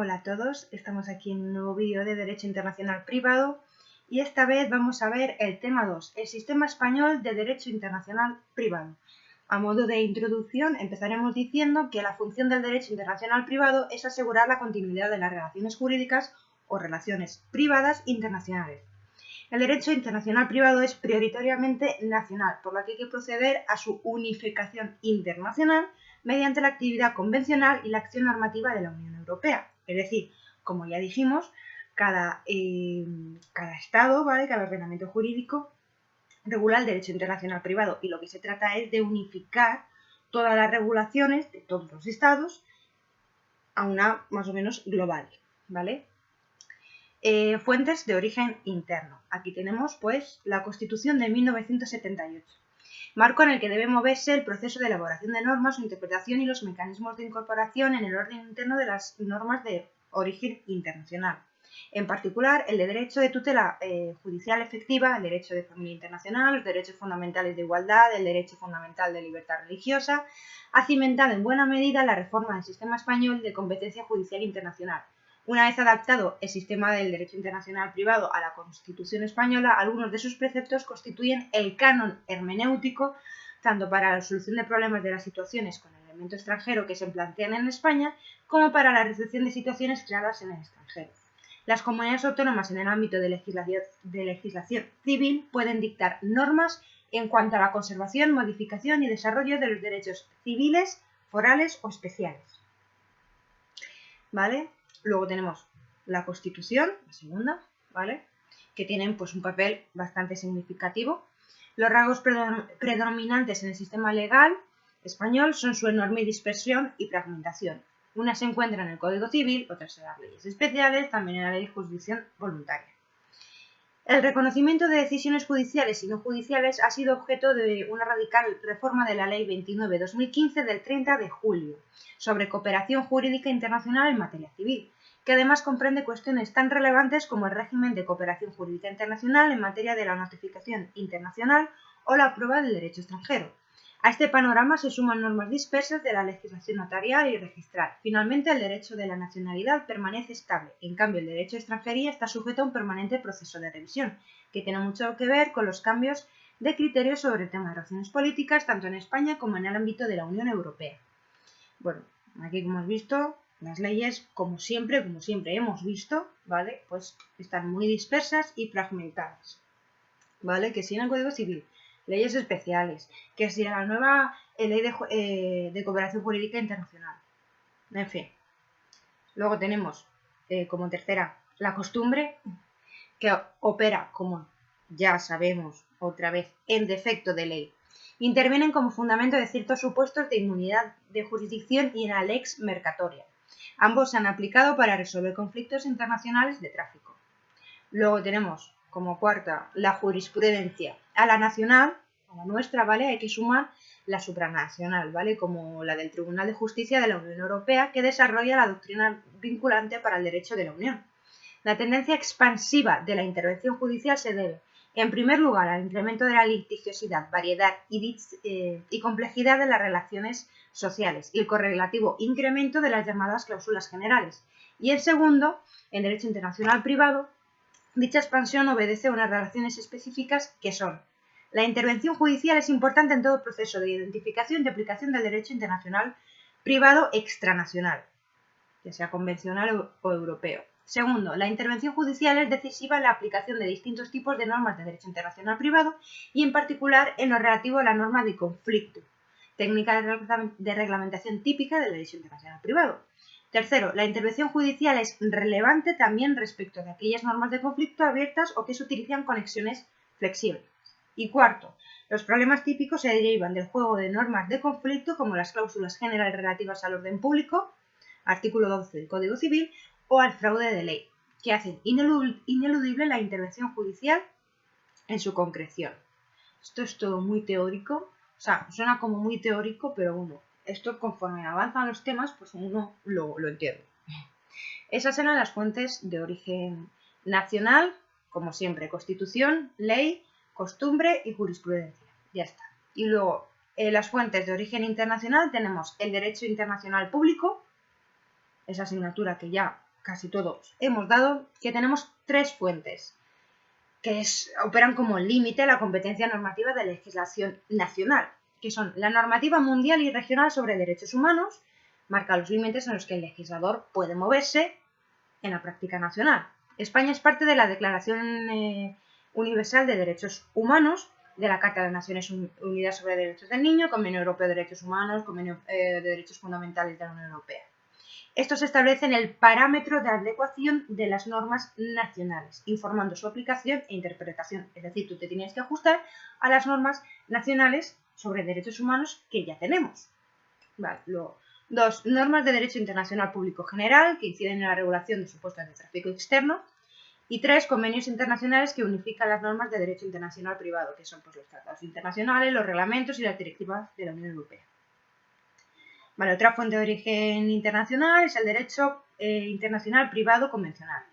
Hola a todos, estamos aquí en un nuevo vídeo de Derecho Internacional Privado y esta vez vamos a ver el tema 2, el Sistema Español de Derecho Internacional Privado. A modo de introducción empezaremos diciendo que la función del Derecho Internacional Privado es asegurar la continuidad de las relaciones jurídicas o relaciones privadas internacionales. El derecho internacional privado es prioritariamente nacional, por lo que hay que proceder a su unificación internacional mediante la actividad convencional y la acción normativa de la Unión Europea. Es decir, como ya dijimos, cada Estado, ¿vale? Cada ordenamiento jurídico regula el derecho internacional privado y lo que se trata es de unificar todas las regulaciones de todos los Estados a una más o menos global, ¿vale? Fuentes de origen interno. Aquí tenemos pues la Constitución de 1978, marco en el que debe moverse el proceso de elaboración de normas, su interpretación y los mecanismos de incorporación en el orden interno de las normas de origen internacional. En particular, el de derecho de tutela judicial efectiva, el derecho de familia internacional, los derechos fundamentales de igualdad, el derecho fundamental de libertad religiosa, ha cimentado en buena medida la reforma del sistema español de competencia judicial internacional. Una vez adaptado el sistema del derecho internacional privado a la Constitución española, algunos de sus preceptos constituyen el canon hermenéutico tanto para la solución de problemas de las situaciones con el elemento extranjero que se plantean en España, como para la resolución de situaciones creadas en el extranjero. Las comunidades autónomas en el ámbito de legislación civil pueden dictar normas en cuanto a la conservación, modificación y desarrollo de los derechos civiles, forales o especiales. ¿Vale? Luego tenemos la Constitución, la segunda, ¿vale? Que tienen pues un papel bastante significativo. Los rasgos predominantes en el sistema legal español son su enorme dispersión y fragmentación. Unas se encuentran en el Código Civil, otras en las leyes especiales, también en la ley de jurisdicción voluntaria. El reconocimiento de decisiones judiciales y no judiciales ha sido objeto de una radical reforma de la Ley 29/2015 del 30 de julio sobre cooperación jurídica internacional en materia civil, que además comprende cuestiones tan relevantes como el régimen de cooperación jurídica internacional en materia de la notificación internacional o la prueba del derecho extranjero. A este panorama se suman normas dispersas de la legislación notarial y registral. Finalmente, el derecho de la nacionalidad permanece estable. En cambio, el derecho de extranjería está sujeto a un permanente proceso de revisión, que tiene mucho que ver con los cambios de criterios sobre el tema de relaciones políticas, tanto en España como en el ámbito de la Unión Europea. Bueno, aquí como hemos visto, las leyes, como siempre hemos visto, ¿vale? Pues están muy dispersas y fragmentadas, ¿vale? Que si en el Código Civil, leyes especiales, que si la nueva ley de cooperación jurídica internacional, en fin. Luego tenemos como tercera la costumbre, que opera, como ya sabemos otra vez, en defecto de ley. Intervienen como fundamento de ciertos supuestos de inmunidad de jurisdicción y en la lex mercatoria. Ambos se han aplicado para resolver conflictos internacionales de tráfico. Luego tenemos como cuarta la jurisprudencia. A la nacional, a la nuestra, ¿vale? Hay que sumar la supranacional, ¿vale? Como la del Tribunal de Justicia de la Unión Europea, que desarrolla la doctrina vinculante para el derecho de la Unión. La tendencia expansiva de la intervención judicial se debe, en primer lugar, al incremento de la litigiosidad, variedad y complejidad de las relaciones sociales y el correlativo incremento de las llamadas cláusulas generales. Y en segundo, en derecho internacional privado, dicha expansión obedece a unas relaciones específicas que son: la intervención judicial es importante en todo proceso de identificación y aplicación del derecho internacional privado extranacional, ya sea convencional o europeo. Segundo, la intervención judicial es decisiva en la aplicación de distintos tipos de normas de derecho internacional privado y en particular en lo relativo a la norma de conflicto, técnica de reglamentación típica del derecho internacional privado. Tercero, la intervención judicial es relevante también respecto de aquellas normas de conflicto abiertas o que se utilizan conexiones flexibles. Y cuarto, los problemas típicos se derivan del juego de normas de conflicto como las cláusulas generales relativas al orden público, artículo 12 del Código Civil, o al fraude de ley, que hacen ineludible la intervención judicial en su concreción. Esto es todo muy teórico, o sea, suena como muy teórico, pero bueno, esto conforme avanzan los temas, pues uno lo entiende. Esas eran las fuentes de origen nacional, como siempre, Constitución, ley, costumbre y jurisprudencia. Ya está. Y luego, las fuentes de origen internacional tenemos el derecho internacional público, esa asignatura que ya casi todos hemos dado, que tenemos tres fuentes que operan como límite a la competencia normativa de legislación nacional, que son la normativa mundial y regional sobre derechos humanos, marca los límites en los que el legislador puede moverse en la práctica nacional. España es parte de la Declaración Universal de Derechos Humanos, de la Carta de las Naciones Unidas sobre Derechos del Niño, Convenio Europeo de Derechos Humanos, Convenio de Derechos Fundamentales de la Unión Europea. Estos establecen el parámetro de adecuación de las normas nacionales, informando su aplicación e interpretación. Es decir, tú te tienes que ajustar a las normas nacionales sobre derechos humanos que ya tenemos. Vale, luego, 2. Normas de derecho internacional público general que inciden en la regulación de supuestos de tráfico externo. Y 3. Convenios internacionales que unifican las normas de derecho internacional privado, que son pues, los tratados internacionales, los reglamentos y las directivas de la Unión Europea. Vale, otra fuente de origen internacional es el derecho internacional privado convencional.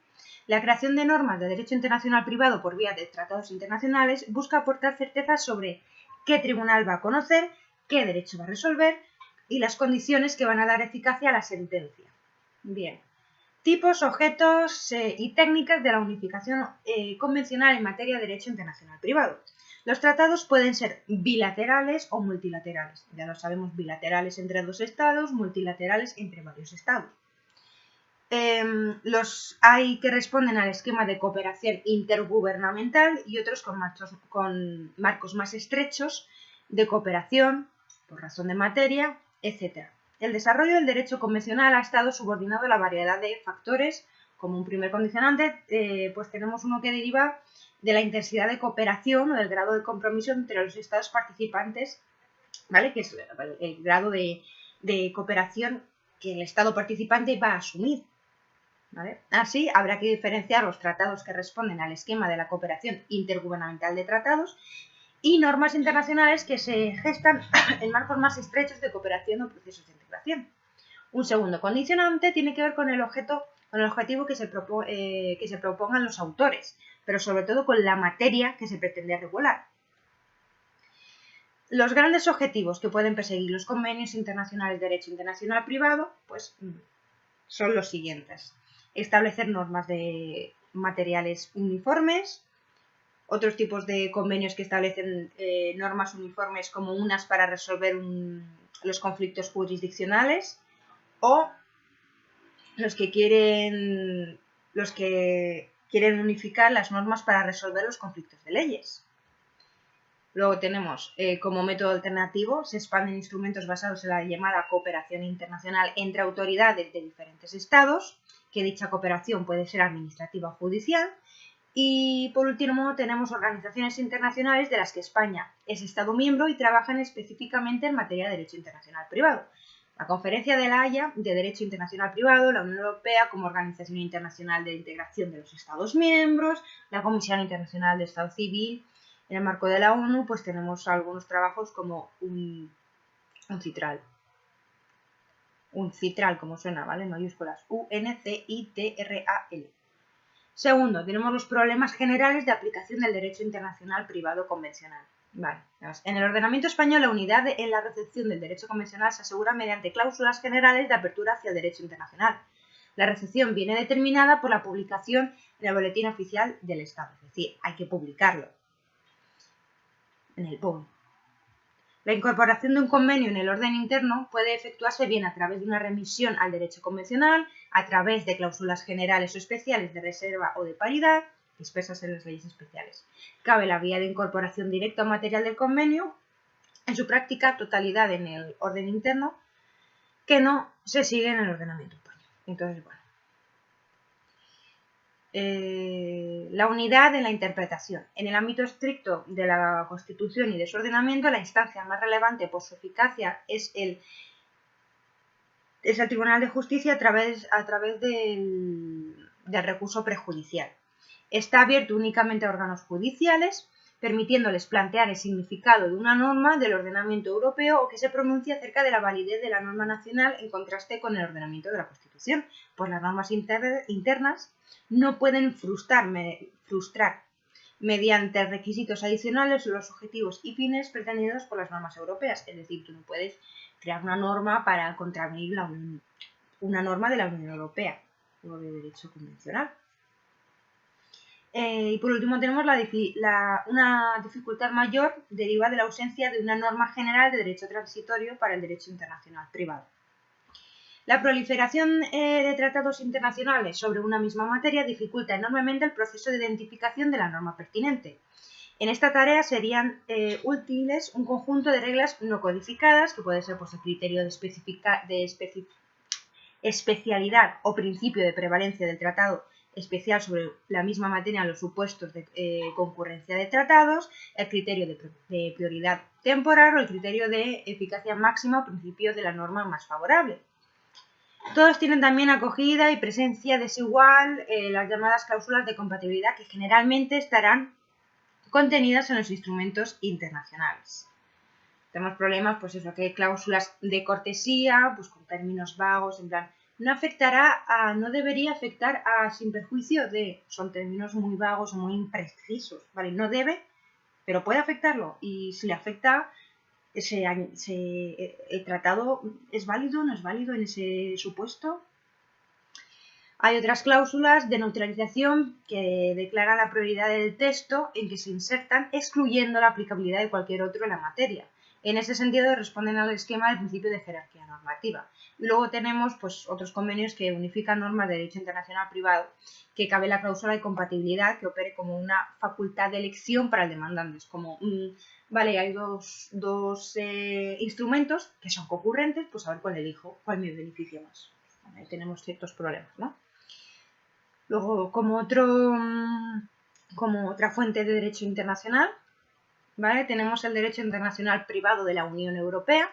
La creación de normas de derecho internacional privado por vía de tratados internacionales busca aportar certeza sobre qué tribunal va a conocer, qué derecho va a resolver y las condiciones que van a dar eficacia a la sentencia. Bien. Tipos, objetos y técnicas de la unificación convencional en materia de derecho internacional privado. Los tratados pueden ser bilaterales o multilaterales. Ya lo sabemos, bilaterales entre dos estados, multilaterales entre varios estados. Los hay que responden al esquema de cooperación intergubernamental y otros con marcos más estrechos de cooperación por razón de materia, etc. El desarrollo del derecho convencional ha estado subordinado a la variedad de factores. Como un primer condicionante, pues tenemos uno que deriva de la intensidad de cooperación o del grado de compromiso entre los estados participantes, ¿vale? Que es el grado de cooperación que el estado participante va a asumir, ¿vale? Así, habrá que diferenciar los tratados que responden al esquema de la cooperación intergubernamental de tratados y normas internacionales que se gestan en marcos más estrechos de cooperación o procesos de integración. Un segundo condicionante tiene que ver con el objetivo que se propongan los autores, pero sobre todo con la materia que se pretende regular. Los grandes objetivos que pueden perseguir los convenios internacionales de derecho internacional privado, pues son los siguientes: establecer normas de materiales uniformes, otros tipos de convenios que establecen normas uniformes como unas para resolver los conflictos jurisdiccionales, o los que quieren unificar las normas para resolver los conflictos de leyes. Luego tenemos, como método alternativo, se expanden instrumentos basados en la llamada cooperación internacional entre autoridades de diferentes estados, que dicha cooperación puede ser administrativa o judicial. Y por último tenemos organizaciones internacionales de las que España es Estado miembro y trabajan específicamente en materia de derecho internacional privado. La Conferencia de La Haya de Derecho Internacional Privado, la Unión Europea como Organización Internacional de Integración de los Estados Miembros, la Comisión Internacional de Estado Civil. En el marco de la ONU pues tenemos algunos trabajos como un CITRAL. Un CITRAL, como suena, ¿vale? En mayúsculas. UNCITRAL. Segundo, tenemos los problemas generales de aplicación del derecho internacional privado convencional. Vale. En el ordenamiento español, la unidad en la recepción del derecho convencional se asegura mediante cláusulas generales de apertura hacia el derecho internacional. La recepción viene determinada por la publicación en el Boletín Oficial del Estado, es decir, hay que publicarlo en el BOE. La incorporación de un convenio en el orden interno puede efectuarse bien a través de una remisión al derecho convencional, a través de cláusulas generales o especiales de reserva o de paridad, dispersas en las leyes especiales. Cabe la vía de incorporación directa o material del convenio, en su práctica totalidad en el orden interno, que no se sigue en el ordenamiento español. Entonces, bueno. La unidad en la interpretación. En el ámbito estricto de la Constitución y de su ordenamiento, la instancia más relevante por su eficacia es el Tribunal de Justicia a través del recurso prejudicial. Está abierto únicamente a órganos judiciales, permitiéndoles plantear el significado de una norma del ordenamiento europeo o que se pronuncie acerca de la validez de la norma nacional en contraste con el ordenamiento de la Constitución, pues las normas internas no pueden frustrar mediante requisitos adicionales los objetivos y fines pretendidos por las normas europeas. Es decir, tú no puedes crear una norma para contravenir una norma de la Unión Europea. o de derecho convencional. Y por último tenemos una dificultad mayor deriva de la ausencia de una norma general de derecho transitorio para el derecho internacional privado. La proliferación de tratados internacionales sobre una misma materia dificulta enormemente el proceso de identificación de la norma pertinente. En esta tarea serían útiles un conjunto de reglas no codificadas, que puede ser pues, el criterio de especialidad o principio de prevalencia del tratado especial sobre la misma materia en los supuestos de concurrencia de tratados, el criterio de prioridad temporal o el criterio de eficacia máxima o principio de la norma más favorable. Todos tienen también acogida y presencia desigual las llamadas cláusulas de compatibilidad, que generalmente estarán contenidas en los instrumentos internacionales. Tenemos problemas, pues eso, que hay cláusulas de cortesía, pues con términos vagos, en plan, no debería afectar a, sin perjuicio de, son términos muy vagos o muy imprecisos, ¿vale? No debe, pero puede afectarlo, y si le afecta, el tratado es válido, no es válido en ese supuesto. Hay otras cláusulas de neutralización que declaran la prioridad del texto en que se insertan, excluyendo la aplicabilidad de cualquier otro en la materia. En ese sentido, responden al esquema del principio de jerarquía normativa. Y luego tenemos pues, otros convenios que unifican normas de derecho internacional privado, que cabe la cláusula de compatibilidad que opere como una facultad de elección para el demandante. Es como, vale, hay dos instrumentos que son concurrentes, pues a ver cuál elijo, cuál me beneficia más. Ahí tenemos ciertos problemas, ¿no? Luego, como otra fuente de derecho internacional, ¿vale? Tenemos el derecho internacional privado de la Unión Europea,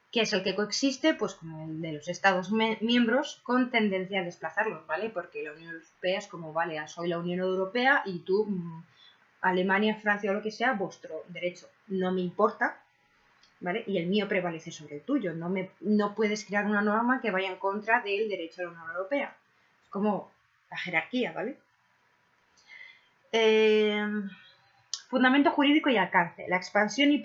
que es el que coexiste pues, con el de los Estados miembros con tendencia a desplazarlos, ¿vale? Porque la Unión Europea es como, vale, soy la Unión Europea y tú, Alemania, Francia o lo que sea, vuestro derecho no me importa, ¿vale? Y el mío prevalece sobre el tuyo. No puedes crear una norma que vaya en contra del derecho de la Unión Europea. Es como la jerarquía, ¿vale? Fundamento jurídico y alcance. La expansión y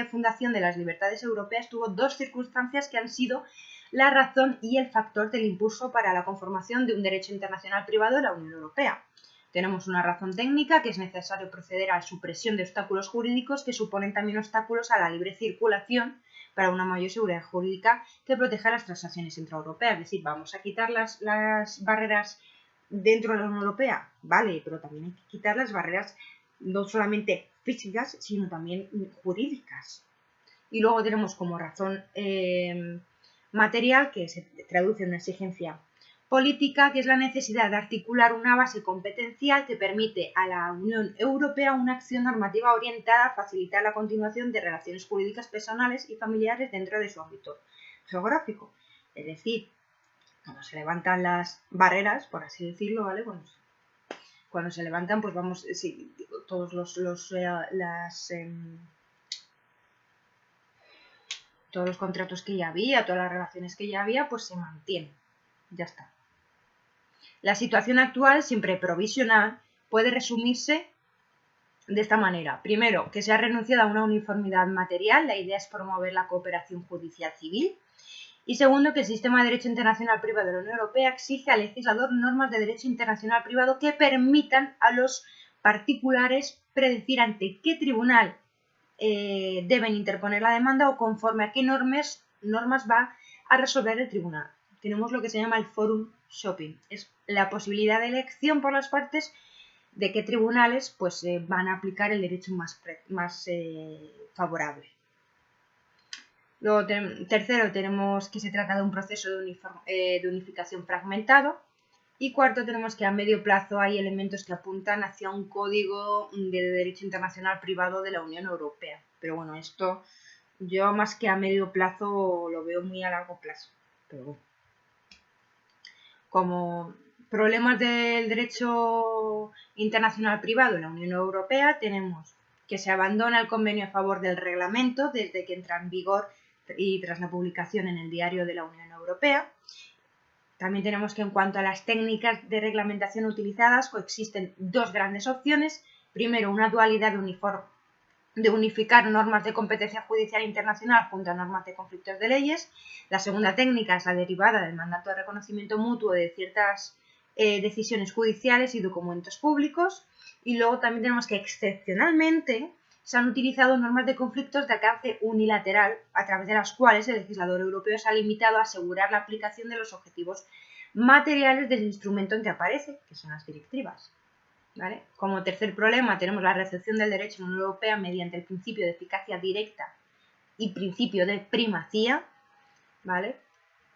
fundación de las libertades europeas tuvo dos circunstancias que han sido la razón y el factor del impulso para la conformación de un derecho internacional privado de la Unión Europea. Tenemos una razón técnica, que es necesario proceder a la supresión de obstáculos jurídicos que suponen también obstáculos a la libre circulación para una mayor seguridad jurídica que proteja las transacciones intraeuropeas. Es decir, vamos a quitar las barreras dentro de la Unión Europea, vale, pero también hay que quitar las barreras no solamente físicas, sino también jurídicas. Y luego tenemos como razón material, que se traduce en una exigencia política, que es la necesidad de articular una base competencial que permite a la Unión Europea una acción normativa orientada a facilitar la continuación de relaciones jurídicas personales y familiares dentro de su ámbito geográfico. Es decir, cuando se levantan las barreras, por así decirlo, ¿vale? Cuando se levantan, pues vamos, sí, todos todos los contratos que ya había, todas las relaciones que ya había, pues se mantienen. Ya está. La situación actual, siempre provisional, puede resumirse de esta manera. Primero, que se ha renunciado a una uniformidad material, la idea es promover la cooperación judicial civil. Y segundo, que el sistema de derecho internacional privado de la Unión Europea exige al legislador normas de derecho internacional privado que permitan a los particulares predecir ante qué tribunal deben interponer la demanda o conforme a qué normas va a resolver el tribunal. Tenemos lo que se llama el forum shopping. Es la posibilidad de elección por las partes de qué tribunales pues, van a aplicar el derecho más favorable. Luego, tercero, tenemos que se trata de un proceso de unificación fragmentado. Y cuarto, tenemos que a medio plazo hay elementos que apuntan hacia un código de derecho internacional privado de la Unión Europea. Pero bueno, esto yo más que a medio plazo lo veo muy a largo plazo. Pero bueno. Como problemas del derecho internacional privado en la Unión Europea, tenemos que se abandona el convenio a favor del reglamento desde que entra en vigor y tras la publicación en el Diario de la Unión Europea. También tenemos que en cuanto a las técnicas de reglamentación utilizadas coexisten dos grandes opciones. Primero, una dualidad de unificar normas de competencia judicial internacional junto a normas de conflictos de leyes. La segunda técnica es la derivada del mandato de reconocimiento mutuo de ciertas decisiones judiciales y documentos públicos. Y luego también tenemos que excepcionalmente se han utilizado normas de conflictos de alcance unilateral a través de las cuales el legislador europeo se ha limitado a asegurar la aplicación de los objetivos materiales del instrumento en que aparece, que son las directivas. ¿Vale? Como tercer problema tenemos la recepción del derecho en la Unión Europea mediante el principio de eficacia directa y principio de primacía. ¿Vale?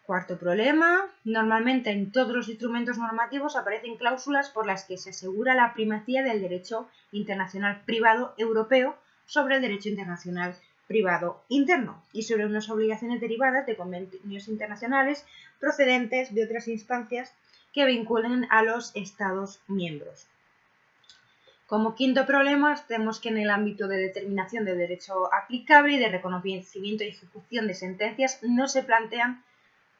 Cuarto problema, normalmente en todos los instrumentos normativos aparecen cláusulas por las que se asegura la primacía del derecho internacional privado europeo sobre el derecho internacional privado interno y sobre unas obligaciones derivadas de convenios internacionales procedentes de otras instancias que vinculen a los Estados miembros. Como quinto problema, tenemos que en el ámbito de determinación del derecho aplicable y de reconocimiento y ejecución de sentencias no se plantean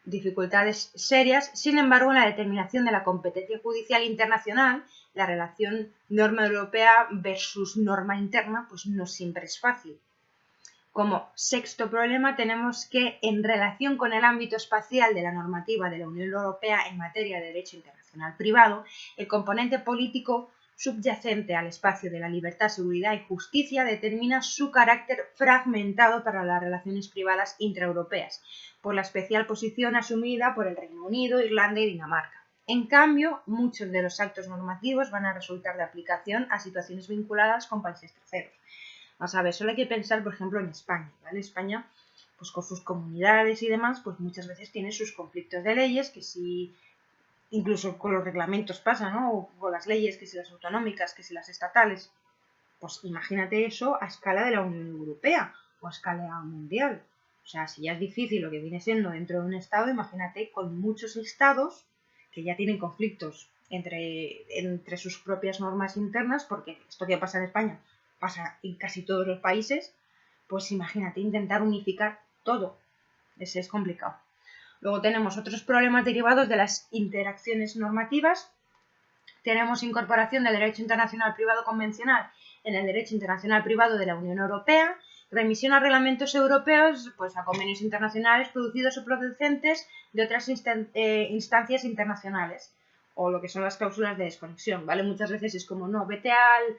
dificultades serias. Sin embargo, en la determinación de la competencia judicial internacional, la relación norma europea versus norma interna, pues no siempre es fácil. Como sexto problema, tenemos que, en relación con el ámbito espacial de la normativa de la Unión Europea en materia de derecho internacional privado, el componente político subyacente al espacio de la libertad, seguridad y justicia determina su carácter fragmentado para las relaciones privadas intraeuropeas, por la especial posición asumida por el Reino Unido, Irlanda y Dinamarca. En cambio, muchos de los actos normativos van a resultar de aplicación a situaciones vinculadas con países terceros. Vamos a ver, solo hay que pensar, por ejemplo, en España, ¿vale? España, pues con sus comunidades y demás, pues muchas veces tiene sus conflictos de leyes, que si incluso con los reglamentos pasa, ¿no? O con las leyes, que si las autonómicas, que si las estatales. Pues imagínate eso a escala de la Unión Europea o a escala mundial. O sea, si ya es difícil lo que viene siendo dentro de un estado, imagínate con muchos estados que ya tienen conflictos entre sus propias normas internas, porque esto que pasa en España pasa en casi todos los países, pues imagínate intentar unificar todo. Ese es complicado. Luego tenemos otros problemas derivados de las interacciones normativas. Tenemos incorporación del derecho internacional privado convencional en el derecho internacional privado de la Unión Europea, remisión a reglamentos europeos, pues a convenios internacionales producidos o procedentes de otras instancias internacionales, o lo que son las cláusulas de desconexión, ¿vale? Muchas veces es como, no, vete al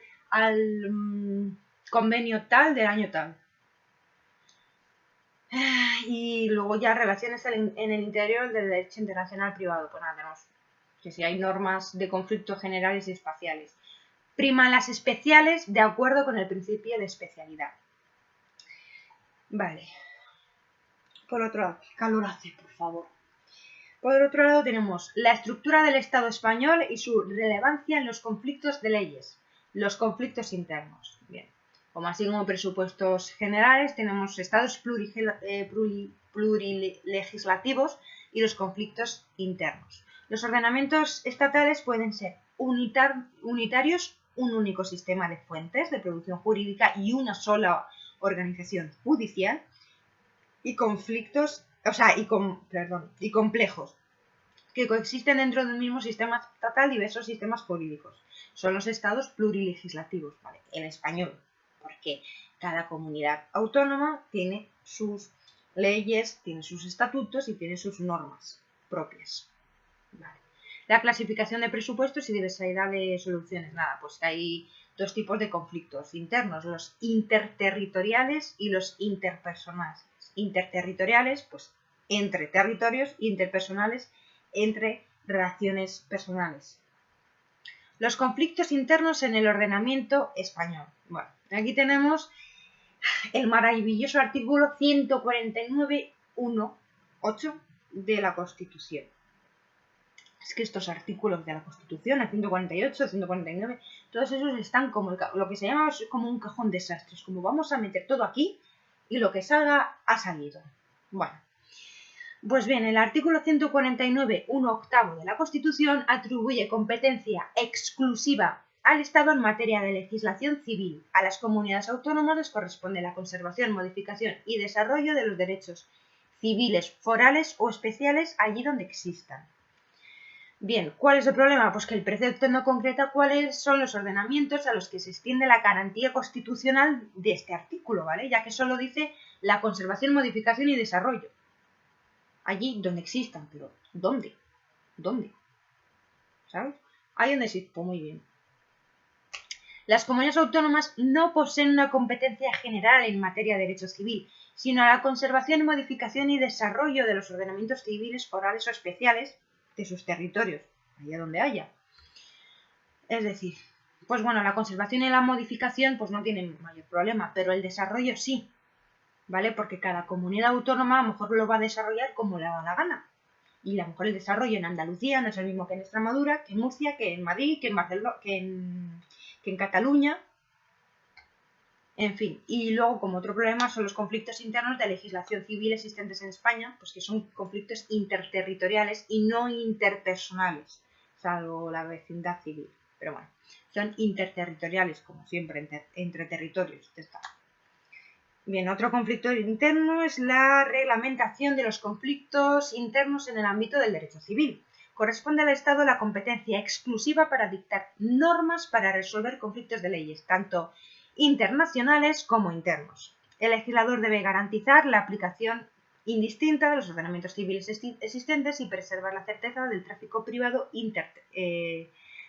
convenio tal del año tal. Y luego ya relaciones en el interior del derecho internacional privado. Pues nada, tenemos que si hay normas de conflicto generales y espaciales. Priman las especiales de acuerdo con el principio de especialidad. Vale. Por otro lado, qué calor hace, por favor. Por otro lado tenemos la estructura del Estado español y su relevancia en los conflictos de leyes. Los conflictos internos. Bien. Como así como presupuestos generales, tenemos estados plurilegislativos y los conflictos internos. Los ordenamientos estatales pueden ser unitarios, un único sistema de fuentes de producción jurídica y una sola organización judicial, y complejos, que coexisten dentro de un mismo sistema estatal diversos sistemas jurídicos. Son los estados plurilegislativos, ¿vale? En español, porque cada comunidad autónoma tiene sus leyes, tiene sus estatutos y tiene sus normas propias. Vale. La clasificación de presupuestos y diversidad de soluciones. Nada, pues hay dos tipos de conflictos internos, los interterritoriales y los interpersonales. Interterritoriales, pues entre territorios, interpersonales, entre relaciones personales. Los conflictos internos en el ordenamiento español. Bueno, aquí tenemos el maravilloso artículo 149.1.8 de la Constitución. Es que estos artículos de la Constitución, el 148, el 149, todos esos están como lo que se llama como un cajón de desastres, como vamos a meter todo aquí y lo que salga ha salido. Bueno, pues bien, el artículo 149.1.8 de la Constitución atribuye competencia exclusiva al Estado en materia de legislación civil. A las comunidades autónomas les corresponde la conservación, modificación y desarrollo de los derechos civiles, forales o especiales allí donde existan. Bien, ¿cuál es el problema? Pues que el precepto no concreta cuáles son los ordenamientos a los que se extiende la garantía constitucional de este artículo, ¿vale? Ya que solo dice la conservación, modificación y desarrollo. Allí donde existan, pero ¿dónde? ¿Dónde? ¿Sabes? Ahí donde existe, pues muy bien. Las comunidades autónomas no poseen una competencia general en materia de derecho civil, sino a la conservación, modificación y desarrollo de los ordenamientos civiles, forales o especiales de sus territorios, allá donde haya. Es decir, pues bueno, la conservación y la modificación pues no tienen mayor problema, pero el desarrollo sí, ¿vale? Porque cada comunidad autónoma a lo mejor lo va a desarrollar como le da la gana. Y a lo mejor el desarrollo en Andalucía no es el mismo que en Extremadura, que en Murcia, que en Madrid, que en Barcelona, que en Cataluña. En fin, y luego como otro problema son los conflictos internos de legislación civil existentes en España, pues que son conflictos interterritoriales y no interpersonales, salvo la vecindad civil. Pero bueno, son interterritoriales, como siempre, entre territorios. Está. Bien, otro conflicto interno es la reglamentación de los conflictos internos en el ámbito del derecho civil. Corresponde al Estado la competencia exclusiva para dictar normas para resolver conflictos de leyes, tanto internacionales como internos. El legislador debe garantizar la aplicación indistinta de los ordenamientos civiles existentes y preservar la certeza del tráfico privado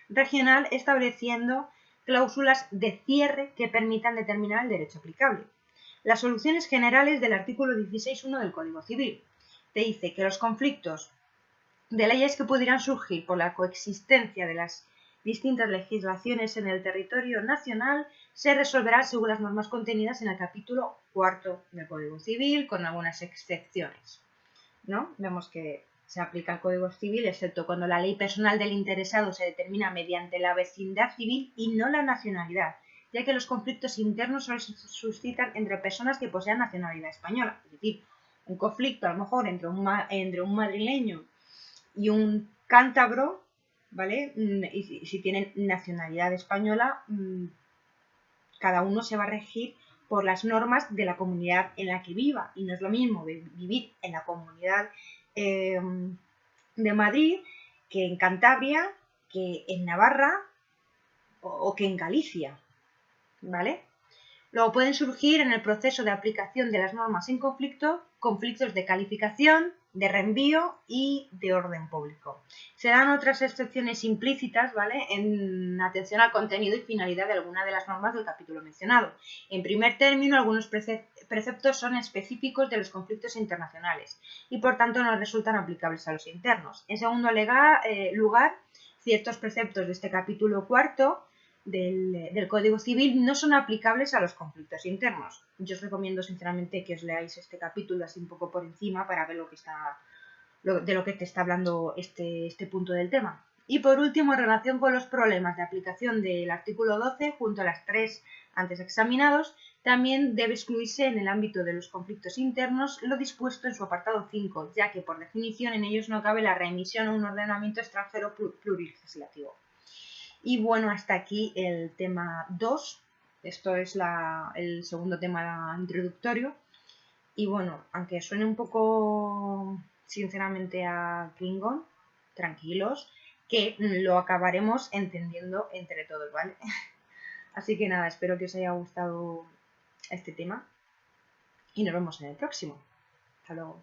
regional, estableciendo cláusulas de cierre que permitan determinar el derecho aplicable. Las soluciones generales del artículo 16.1 del Código Civil. Te dice que los conflictos de leyes que pudieran surgir por la coexistencia de las distintas legislaciones en el territorio nacional se resolverán según las normas contenidas en el capítulo 4 del Código Civil, con algunas excepciones, ¿no? Vemos que se aplica el Código Civil, excepto cuando la ley personal del interesado se determina mediante la vecindad civil y no la nacionalidad, ya que los conflictos internos solo se suscitan entre personas que posean nacionalidad española. Es decir, un conflicto a lo mejor entre un madrileño y un cántabro, ¿vale? Y si tienen nacionalidad española, cada uno se va a regir por las normas de la comunidad en la que viva. Y no es lo mismo vivir en la comunidad de Madrid que en Cantabria, que en Navarra o que en Galicia, ¿vale? Luego pueden surgir en el proceso de aplicación de las normas en conflicto, conflictos de calificación, de reenvío y de orden público. Se dan otras excepciones implícitas, ¿vale?, en atención al contenido y finalidad de alguna de las normas del capítulo mencionado. En primer término, algunos preceptos son específicos de los conflictos internacionales y por tanto no resultan aplicables a los internos. En segundo lugar, ciertos preceptos de este capítulo cuarto del Código Civil no son aplicables a los conflictos internos. Yo os recomiendo sinceramente que os leáis este capítulo así un poco por encima para ver de lo que te está hablando este punto del tema. Y por último, en relación con los problemas de aplicación del artículo 12, junto a las 3 antes examinados, también debe excluirse en el ámbito de los conflictos internos lo dispuesto en su apartado 5, ya que por definición en ellos no cabe la remisión a un ordenamiento extranjero plurilegislativo. Y bueno, hasta aquí el tema 2. Esto es el segundo tema introductorio. Y bueno, aunque suene un poco, sinceramente, a Klingon, tranquilos, que lo acabaremos entendiendo entre todos, ¿vale? Así que nada, espero que os haya gustado este tema y nos vemos en el próximo. Hasta luego.